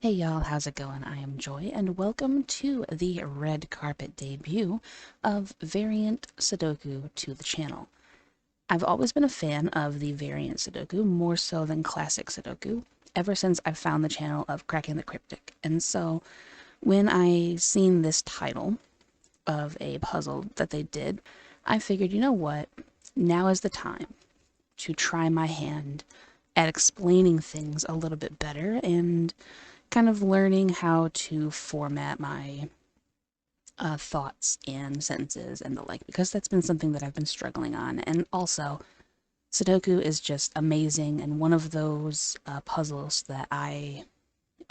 Hey y'all, how's it going? I am Joy, and welcome to the red carpet debut of Variant Sudoku to the channel. I've always been a fan of the Variant Sudoku, more so than classic Sudoku, ever since I found the channel of Cracking the Cryptic. And so when I seen this title of a puzzle that they did, I figured, you know what? Now is the time to try my hand at explaining things a little bit better and kind of learning how to format my thoughts and sentences and the like, because that's been something that I've been struggling on. And also, Sudoku is just amazing and one of those puzzles that I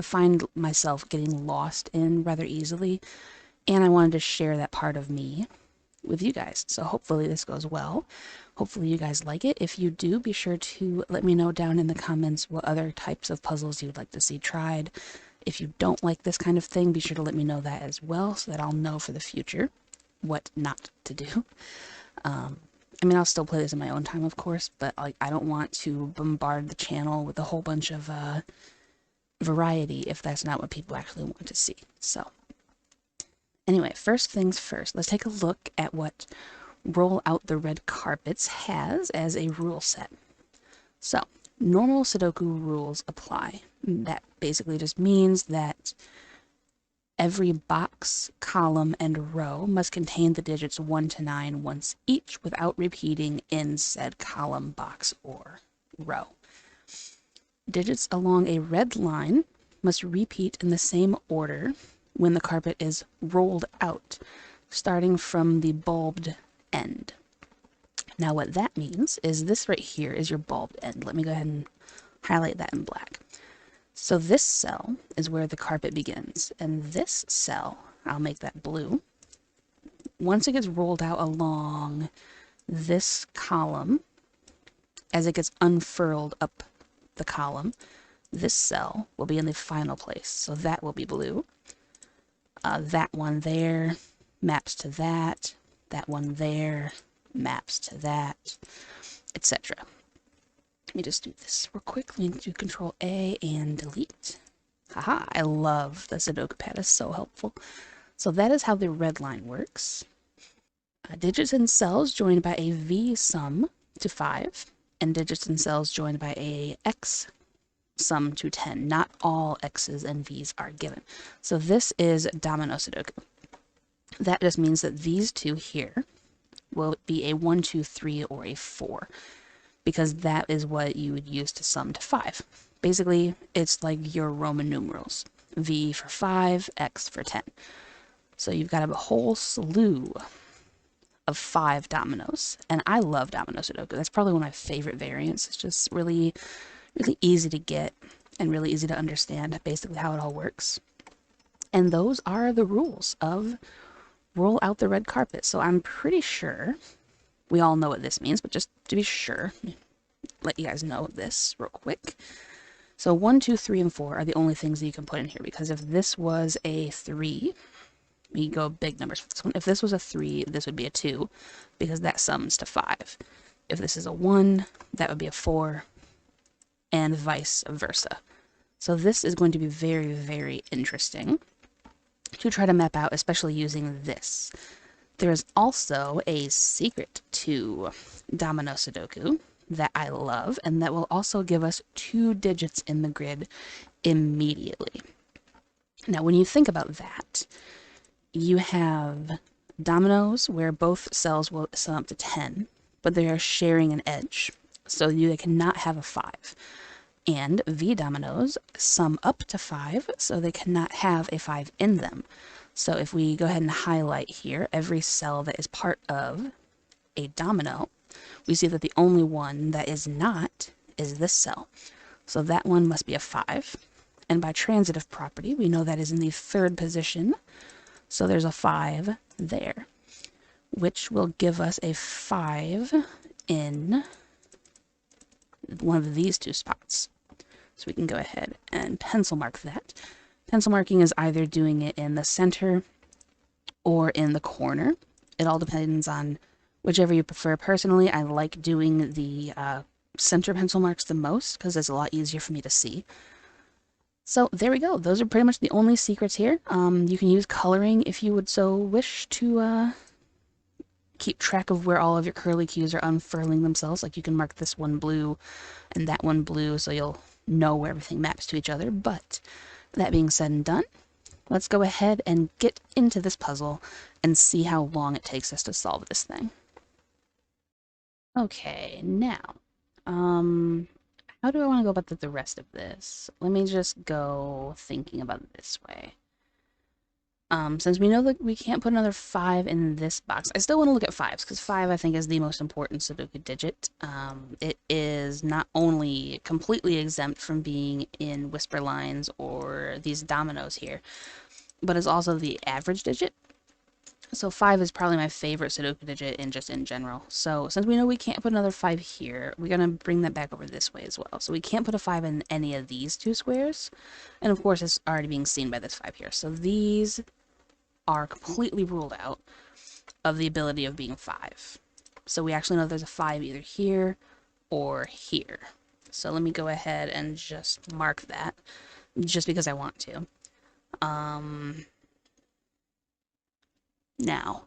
find myself getting lost in rather easily. And I wanted to share that part of me with you guys. So hopefully this goes well. Hopefully you guys like it. If you do, be sure to let me know down in the comments what other types of puzzles you'd like to see tried. If you don't like this kind of thing, be sure to let me know that as well so that I'll know for the future what not to do. I mean, I'll still play this in my own time, of course, but like I don't want to bombard the channel with a whole bunch of variety if that's not what people actually want to see. So anyway, first things first, let's take a look at what Roll Out the Red Carpets has as a rule set. So, normal Sudoku rules apply. That basically just means that every box, column, and row must contain the digits 1 to 9 once each without repeating in said column, box, or row. Digits along a red line must repeat in the same order when the carpet is rolled out, starting from the bulbed end. Now what that means is this right here is your bulbed end. Let me go ahead and highlight that in black. So this cell is where the carpet begins, and this cell, I'll make that blue, once it gets rolled out along this column, as it gets unfurled up the column, this cell will be in the final place. So that will be blue. That one there maps to that. That one there maps to that, etc. Let me just do this real quick. Let me do Control A and delete. Haha, I love the Sudoku pad. It's so helpful. So that is how the red line works. Digits and cells joined by a V sum to 5, and digits and cells joined by a X sum to 10. Not all X's and V's are given. So this is domino Sudoku. That just means that these two here will be a 1, 2, 3, or a 4, because that is what you would use to sum to 5. Basically, it's like your Roman numerals. V for 5, X for 10. So you've got a whole slew of 5 dominoes, and I love domino Sudoku. That's probably one of my favorite variants. It's just really, really easy to get and really easy to understand basically how it all works. And those are the rules of Roll Out the Red Carpet. So I'm pretty sure we all know what this means, but just to be sure, let you guys know this real quick. So 1, 2, 3, and 4 are the only things that you can put in here, because if this was a 3, we go big numbers for this one. If this was a 3, this would be a 2, because that sums to 5. If this is a 1, that would be a 4, and vice versa. So this is going to be very, very interesting to try to map out, especially using this. There is also a secret to domino Sudoku that I love, and that will also give us 2 digits in the grid immediately. Now, when you think about that, you have dominoes where both cells will sum up to 10, but they are sharing an edge, so they cannot have a 5. And V dominoes sum up to 5, so they cannot have a 5 in them. So if we go ahead and highlight here every cell that is part of a domino, we see that the only one that is not is this cell. So that one must be a 5. And by transitive property, we know that is in the 3rd position. So there's a 5 there, which will give us a 5 in one of these 2 spots. So we can go ahead and pencil mark that. Pencil marking is either doing it in the center or in the corner. It all depends on whichever you prefer. Personally, I like doing the center pencil marks the most because it's a lot easier for me to see. So there we go. Those are pretty much the only secrets here. You can use coloring if you would so wish to keep track of where all of your curly cues are unfurling themselves. Like you can mark this one blue and that one blue so you'll know where everything maps to each other. But that being said and done, let's go ahead and get into this puzzle and see how long it takes us to solve this thing. Okay, now, how do I want to go about the rest of this? Let me just go thinking about it this way. Since we know that we can't put another 5 in this box, I still want to look at 5s, because 5 I think is the most important Sudoku digit. It is not only completely exempt from being in whisper lines or these dominoes here, but is also the average digit. So 5 is probably my favorite Sudoku digit in general. So since we know we can't put another 5 here, we're going to bring that back over this way as well. So we can't put a 5 in any of these two squares. And of course it's already being seen by this 5 here. So these are completely ruled out of the ability of being 5. So we actually know there's a 5 either here or here. So let me go ahead and just mark that, just because I want to. Now.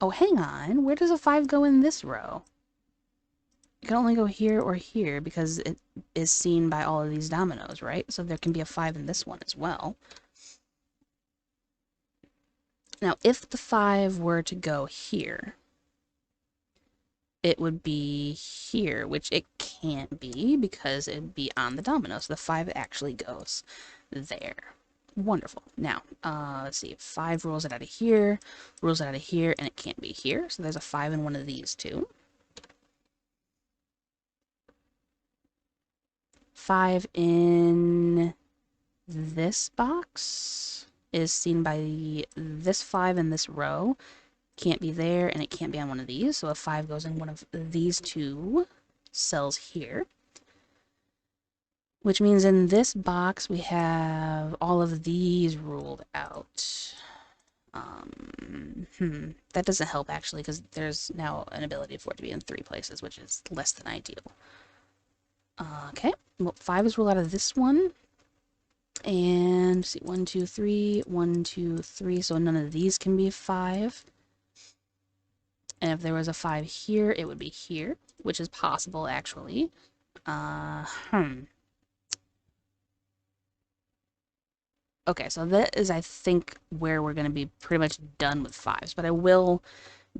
Oh, hang on. Where does a 5 go in this row? It can only go here or here because it is seen by all of these dominoes, right? So there can be a 5 in this one as well. Now, if the 5 were to go here, it would be here, which it can't be because it would be on the domino. So the 5 actually goes there. Wonderful. Now, let's see. 5 rules it out of here, rules it out of here, and it can't be here. So there's a 5 in one of these two. 5 in this box is seen by this 5 in this row. Can't be there, and it can't be on one of these. So a 5 goes in one of these two cells here. Which means in this box we have all of these ruled out. That doesn't help actually, because there's now an ability for it to be in 3 places, which is less than ideal. Okay, well, 5 is ruled out of this one. And see, 1, 2, 3, 1, 2, 3. So none of these can be 5. And if there was a 5 here, it would be here, which is possible actually. Okay, so that is, I think, where we're going to be pretty much done with 5s, but I will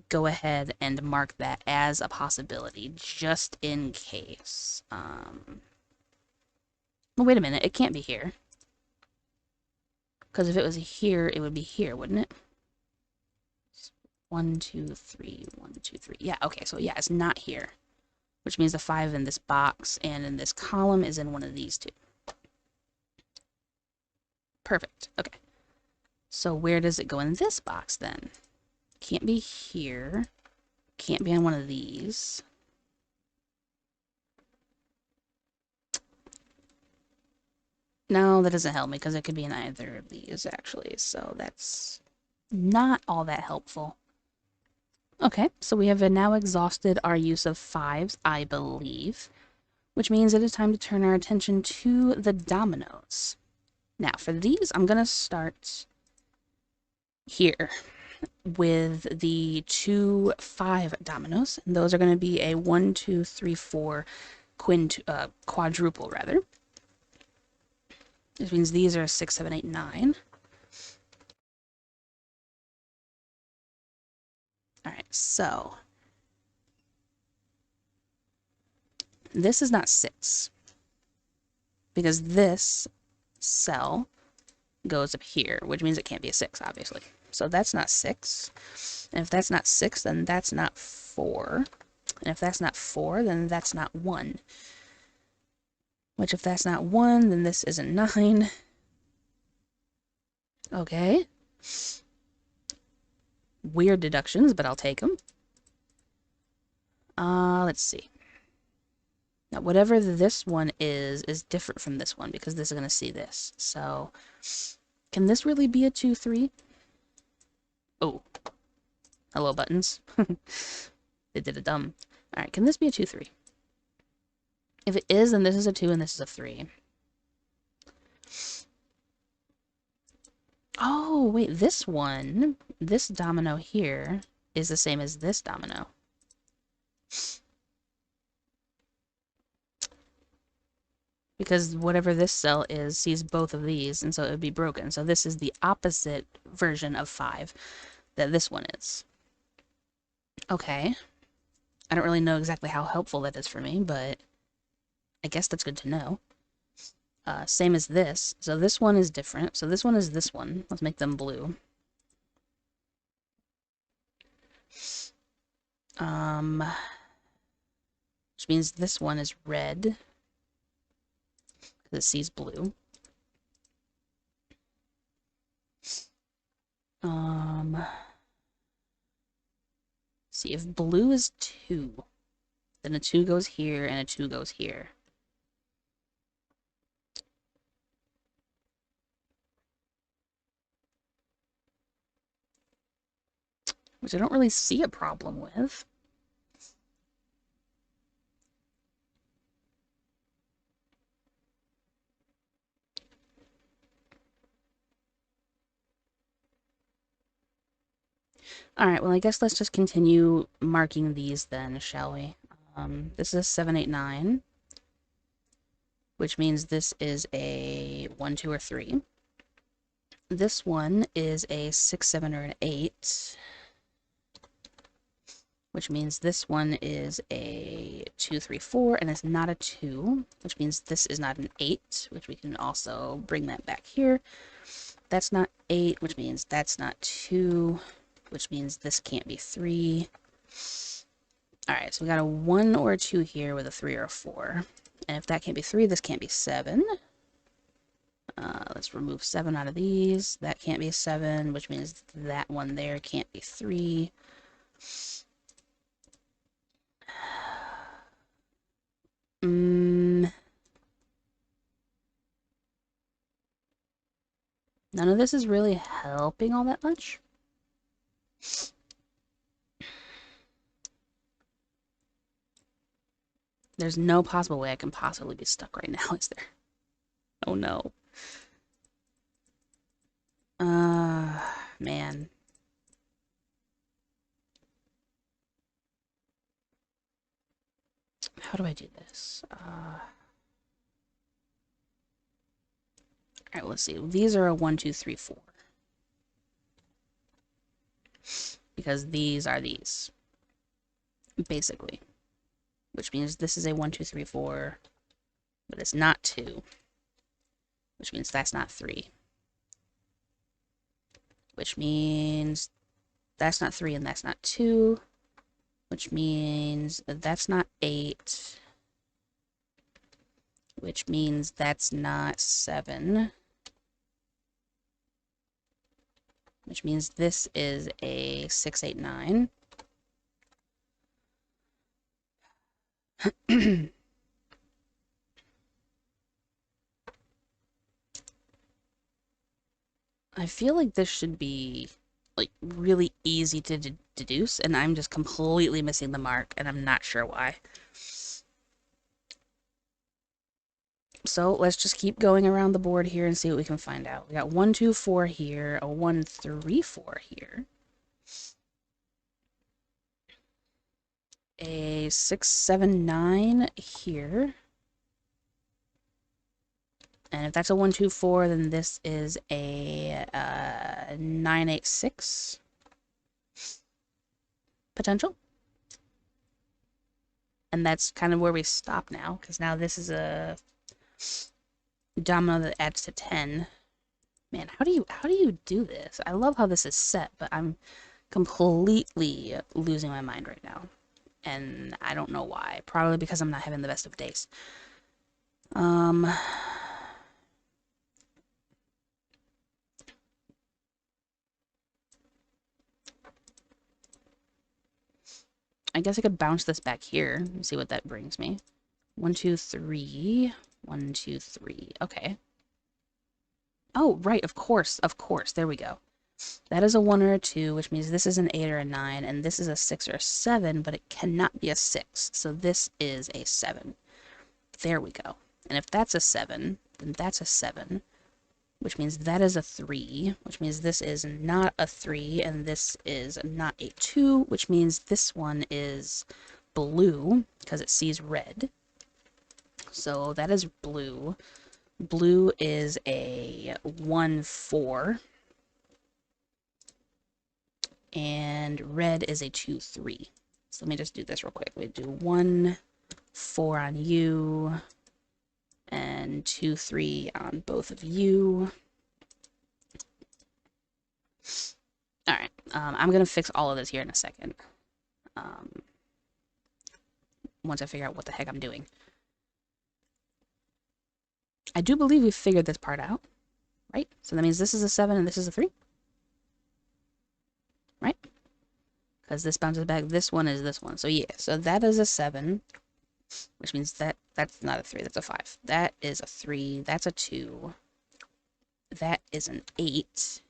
go ahead and mark that as a possibility, just in case. Well, wait a minute, it can't be here. Because if it was here, it would be here, wouldn't it? 1, 2, 3, 1, 2, 3. Yeah, okay, so yeah, it's not here. Which means the 5 in this box and in this column is in one of these two. Perfect. Okay. So where does it go in this box then? Can't be here. Can't be on one of these. No, that doesn't help me because it could be in either of these actually. So that's not all that helpful. Okay, so we have now exhausted our use of 5s, I believe, which means it is time to turn our attention to the dominoes. Now, for these, I'm going to start here with the 2 5 dominoes. And those are going to be a 1, 2, 3, 4 quadruple, rather. Which means these are 6, 7, 8, 9. All right, so this is not 6 because this cell goes up here, which means it can't be a 6, obviously. So that's not 6. And if that's not 6, then that's not 4. And if that's not 4, then that's not 1. Which if that's not 1, then this isn't 9. Okay. Weird deductions, but I'll take them. Let's see. Now, whatever this one is different from this one because this is going to see this. So, can this really be a 2, 3? Oh. Hello, buttons. They did a dumb. Alright, can this be a 2, 3? If it is, then this is a 2 and this is a 3. Oh, wait, this one, this domino here, is the same as this domino. Because whatever this cell is sees both of these, and so it would be broken. So this is the opposite version of 5 that this one is. Okay. I don't really know exactly how helpful that is for me, but I guess that's good to know. Same as this. So this one is different. So this one is this one. Let's make them blue. Which means this one is red. Because it sees blue. See, if blue is 2, then a 2 goes here and a 2 goes here. Which I don't really see a problem with. Alright, well I guess let's just continue marking these then, shall we? This is 7, 8, 9. Which means this is a 1, 2, or 3. This one is a 6, 7, or an 8. Which means this one is a 2, 3, 4, and it's not a 2. Which means this is not an 8, which we can also bring that back here. That's not 8, which means that's not 2. Which means this can't be 3. Alright, so we got a 1 or a 2 here with a 3 or a 4. And if that can't be 3, this can't be 7. Let's remove 7 out of these. That can't be 7, which means that one there can't be 3. None of this is really helping all that much. There's no possible way I can possibly be stuck right now, is there? Oh no. Man. How do I do this? Alright, let's see. These are a 1, 2, 3, 4. Because these are these. Basically. Which means this is a 1, 2, 3, 4. But it's not 2. Which means that's not 3. Which means that's not 3 and that's not 2. Which means that's not 8. Which means that's not 7. Which means this is a 6, 8, 9. I feel like this should be like really easy to deduce, and I'm just completely missing the mark, and I'm not sure why. So let's just keep going around the board here and see what we can find out. We got 1, 2, 4 here, a 1, 3, 4 here, a 6, 7, 9 here. And if that's a 1, 2, 4, then this is a 9, 8, 6 potential. And that's kind of where we stop now, because now this is a domino that adds to 10. Man, how do you do this? I love how this is set, but I'm completely losing my mind right now. And I don't know why. Probably because I'm not having the best of days. I guess I could bounce this back here and see what that brings me. 1, 2, 3. 1, 2, 3. Okay. Oh, right, of course. There we go. That is a 1 or a 2, which means this is an 8 or a 9, and this is a 6 or a 7, but it cannot be a 6. So this is a 7. There we go. And if that's a 7, then that's a 7, which means that is a 3, which means this is not a 3, and this is not a 2, which means this one is blue, because it sees red. So that is blue. Blue is a 1, 4. And red is a 2, 3. So let me just do this real quick. We do 1, 4 on you, and 2, 3 on both of you. Alright, I'm going to fix all of this here in a second. Once I figure out what the heck I'm doing. I do believe we figured this part out, right? So that means this is a 7 and this is a 3. Right? Because this bounces back. This one is this one. So yeah, so that is a 7, which means that's not a 3, that's a 5. That is a 3, that's a 2. That is an 8.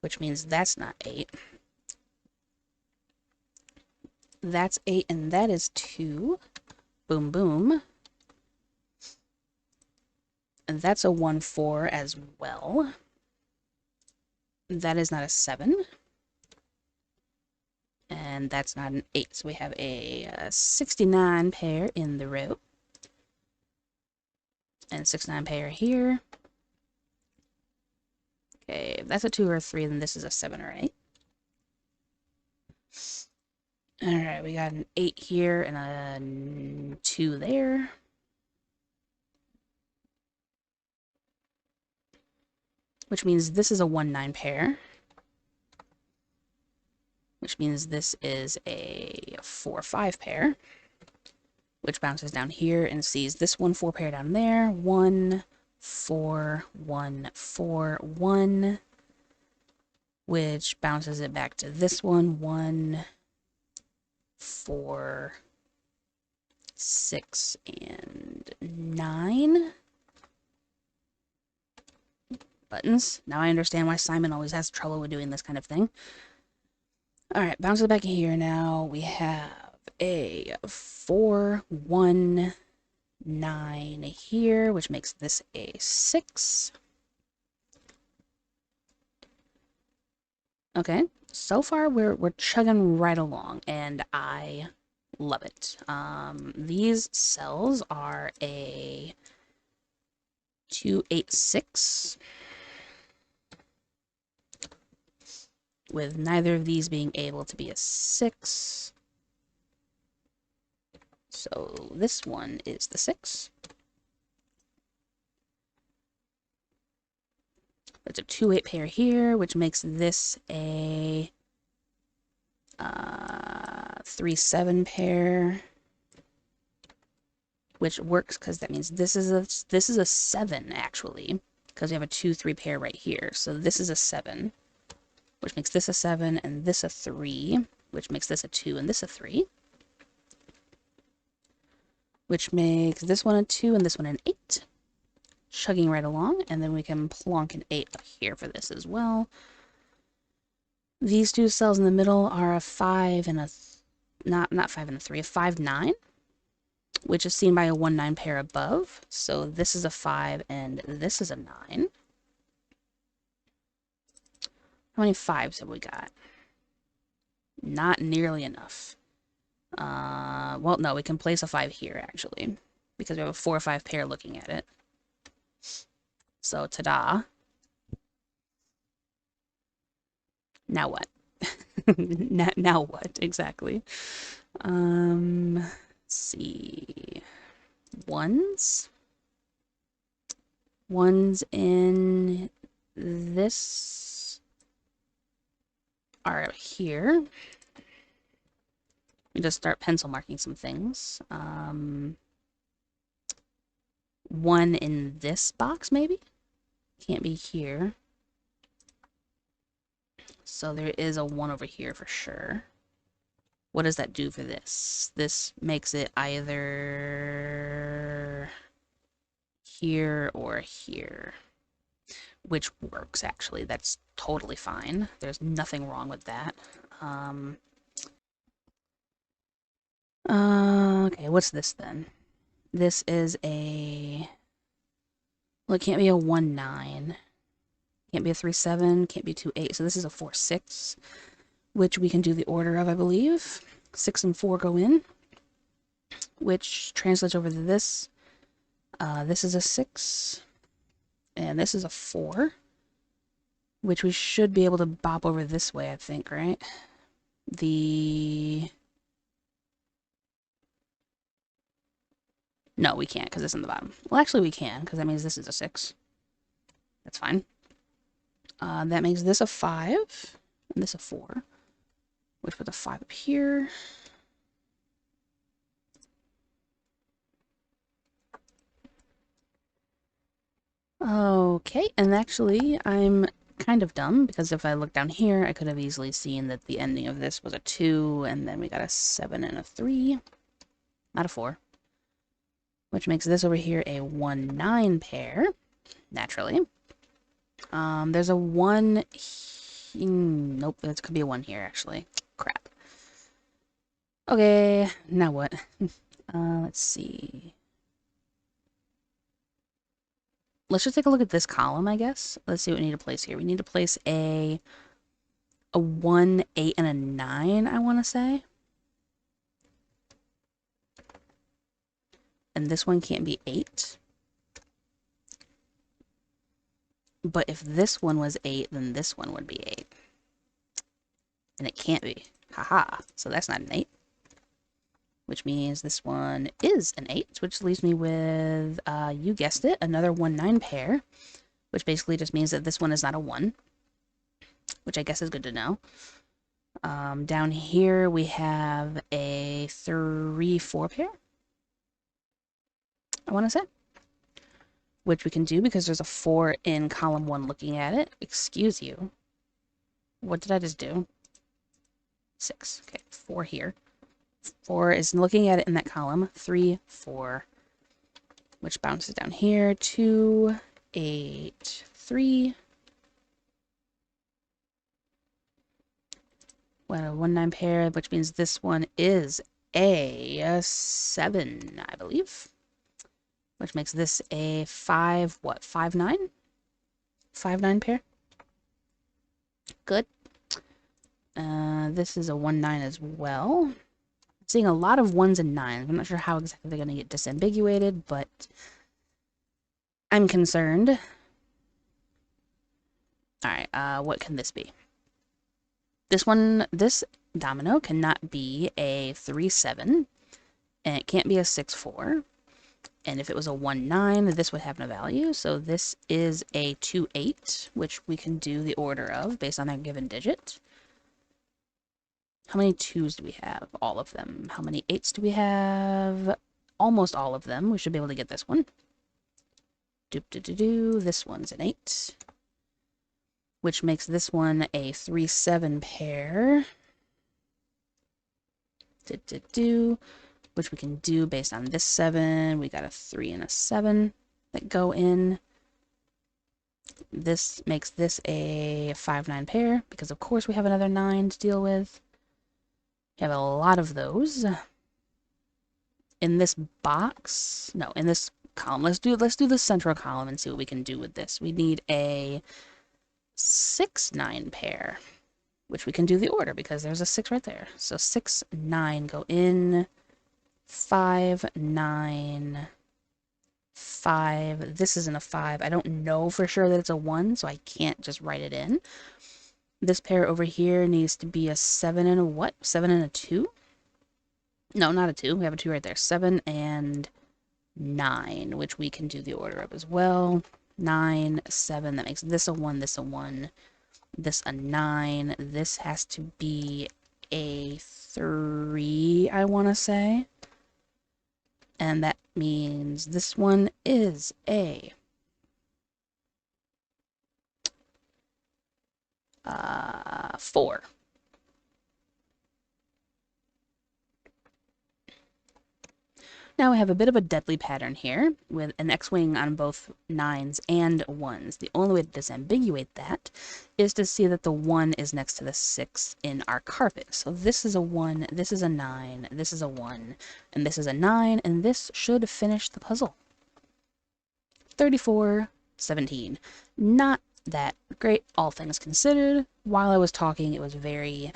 Which means that's not 8. That's 8, and that is 2. Boom, boom. And that's a 1, 4 as well. That is not a 7. And that's not an 8. So we have a 69 pair in the row. And 69 pair here. Okay, if that's a 2 or a 3, then this is a 7 or 8. Alright, we got an 8 here and a 2 there. Which means this is a 1, 9 pair. Which means this is a 4, 5 pair. Which bounces down here and sees this 1, 4 pair down there. 1, 4, 1, 4, 1. Which bounces it back to this one. 1, 4, 6, and 9. Buttons. Now I understand why Simon always has trouble with doing this kind of thing. Alright, bounce it back in here now. We have a 4, 1, 9 here, which makes this a 6. Okay, so far we're chugging right along, and I love it. These cells are a 2, 8, 6. With neither of these being able to be a 6. So this one is the 6. There's a 2, 8 pair here, which makes this a 3, 7 pair. Which works because that means this is a 7 actually, because we have a 2, 3 pair right here. So this is a 7. Which makes this a 7, and this a 3, which makes this a 2, and this a 3. Which makes this one a 2, and this one an 8. Chugging right along, and then we can plonk an 8 up here for this as well. These two cells in the middle are a 5 and a... not 5 and a 3, a 5, 9. Which is seen by a 1, 9 pair above. So this is a 5, and this is a 9. How many 5s have we got? Not nearly enough. Well, no, we can place a 5 here, actually. Because we have a 4 or 5 pair looking at it. So, ta-da. Now what? now what, exactly? Let's see. Ones? Ones in this are here. Let me just start pencil marking some things. 1 in this box, maybe? Can't be here. So there is a 1 over here for sure. What does that do for this? This makes it either here or here. Which works, actually. That's totally fine. There's nothing wrong with that. Okay, what's this then? This is a... Well, it can't be a 1-9. Can't be a 3-7. Can't be a 2-8. So this is a 4-6, which we can do the order of, I believe. 6 and 4 go in, which translates over to this. This is a 6, and this is a 4, which we should be able to bop over this way, I think, right? No, we can't, because it's in the bottom. Well, actually, we can, because that means this is a 6. That's fine. That makes this a 5, and this a 4, which puts a 5 up here. Okay, and actually, I'm kind of dumb, because if I look down here, I could have easily seen that the ending of this was a 2, and then we got a 7 and a 3, not a 4, which makes this over here a 1-9 pair, naturally. There's a 1... Nope, it could be a 1 here, actually. Crap. Okay, now what? Let's see. Let's just take a look at this column, I guess. Let's see what we need to place here. We need to place a 1, 8, and a 9, I want to say. And this one can't be 8. But if this one was 8, then this one would be 8. And it can't be. Haha. So that's not an 8. Which means this one is an 8, which leaves me with, you guessed it, another 1-9 pair. Which basically just means that this one is not a 1. Which I guess is good to know. Down here we have a 3-4 pair, I want to say. Which we can do because there's a 4 in column 1 looking at it. Excuse you. What did I just do? 6. Okay, 4 here. 4 is looking at it in that column. 3, 4. Which bounces down here. 2, 8, 3. What a 1-9 pair, which means this one is a 7, I believe. Which makes this a 5, what, 5-9? 5-9 pair. Good. This is a 1-9 as well. I'm seeing a lot of 1s and 9s. I'm not sure how exactly they're going to get disambiguated, but I'm concerned. Alright, what can this be? This domino cannot be a 3-7, and it can't be a 6-4. And if it was a 1-9, this would have no value. So this is a 2-8, which we can do the order of based on our given digit. How many 2s do we have? All of them. How many 8s do we have? Almost all of them. We should be able to get this one. Doop-de-de-doo. This one's an 8. Which makes this one a 3-7 pair. Do-do-do. Which we can do based on this 7. We got a 3 and a 7 that go in. This makes this a 5-9 pair, because of course we have another 9 to deal with. We have a lot of those. In this box, no, in this column, let's do the central column and see what we can do with this. We need a 6-9 pair, which we can do the order because there's a 6 right there. So 6, 9 go in. 5, 9, 5. This isn't a 5. I don't know for sure that it's a 1, so I can't just write it in. This pair over here needs to be a 7 and a what? 7 and a 2? No, not a 2. We have a 2 right there. 7 and 9, which we can do the order of as well. 9, 7. That makes this a 1, this a 1, this a 9. This has to be a 3, I want to say. And that means this one is a 4. Now I have a bit of a deadly pattern here with an X-wing on both 9s and 1s. The only way to disambiguate that is to see that the 1 is next to the 6 in our carpet. So this is a 1, this is a 9, this is a 1, and this is a 9, and this should finish the puzzle. 34-17. Not that great, all things considered. While I was talking, it was very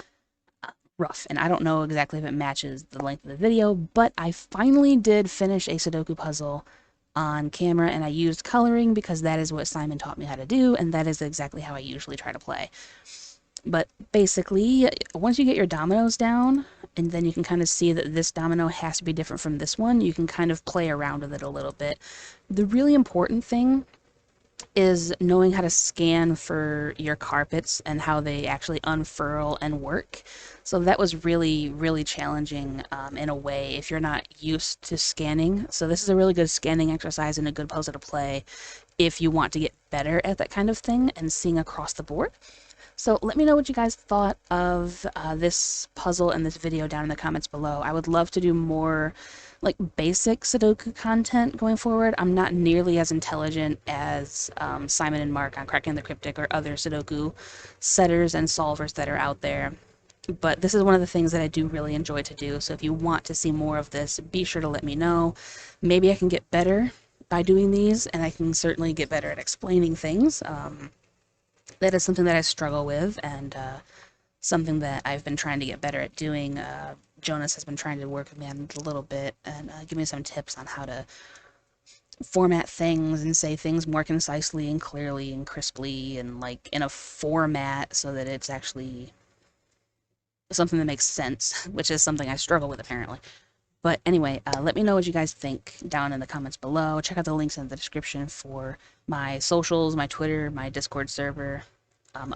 rough, and I don't know exactly if it matches the length of the video, but I finally did finish a Sudoku puzzle on camera, and I used coloring because that is what Simon taught me how to do, and that is exactly how I usually try to play. But basically, once you get your dominoes down, and then you can kind of see that this domino has to be different from this one, you can kind of play around with it a little bit. The really important thing is knowing how to scan for your carpets and how they actually unfurl and work. So that was really, really challenging in a way if you're not used to scanning. So this is a really good scanning exercise and a good puzzle to play if you want to get better at that kind of thing and seeing across the board. So let me know what you guys thought of this puzzle and this video down in the comments below. I would love to do more like basic Sudoku content going forward. I'm not nearly as intelligent as Simon and Mark on Cracking the Cryptic or other Sudoku setters and solvers that are out there. But this is one of the things that I do really enjoy to do. So if you want to see more of this, be sure to let me know. Maybe I can get better by doing these, and I can certainly get better at explaining things. That is something that I struggle with, and something that I've been trying to get better at doing. Jonas has been trying to work with me on it a little bit and give me some tips on how to format things and say things more concisely and clearly and crisply and like in a format so that it's actually something that makes sense, which is something I struggle with apparently. But anyway, let me know what you guys think down in the comments below. Check out the links in the description for my socials, my Twitter, my Discord server,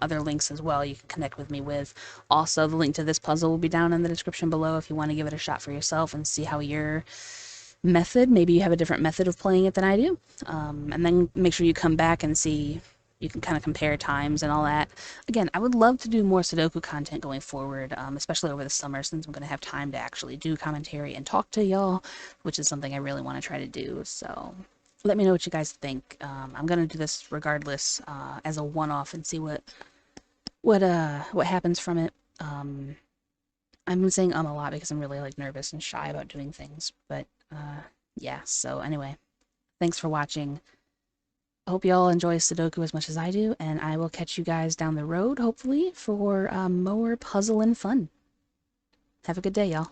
other links as well you can connect with me with. Also, the link to this puzzle will be down in the description below if you want to give it a shot for yourself and see how your method, maybe you have a different method of playing it than I do. And then make sure you come back and see, you can kind of compare times and all that. Again, I would love to do more Sudoku content going forward, especially over the summer since I'm going to have time to actually do commentary and talk to y'all, which is something I really want to try to do. So let me know what you guys think. I'm going to do this regardless as a one-off and see what happens from it. I've been saying a lot because I'm really like nervous and shy about doing things, but yeah, so anyway, thanks for watching. I hope you all enjoy Sudoku as much as I do, and I will catch you guys down the road, hopefully, for more puzzle and fun. Have a good day, y'all.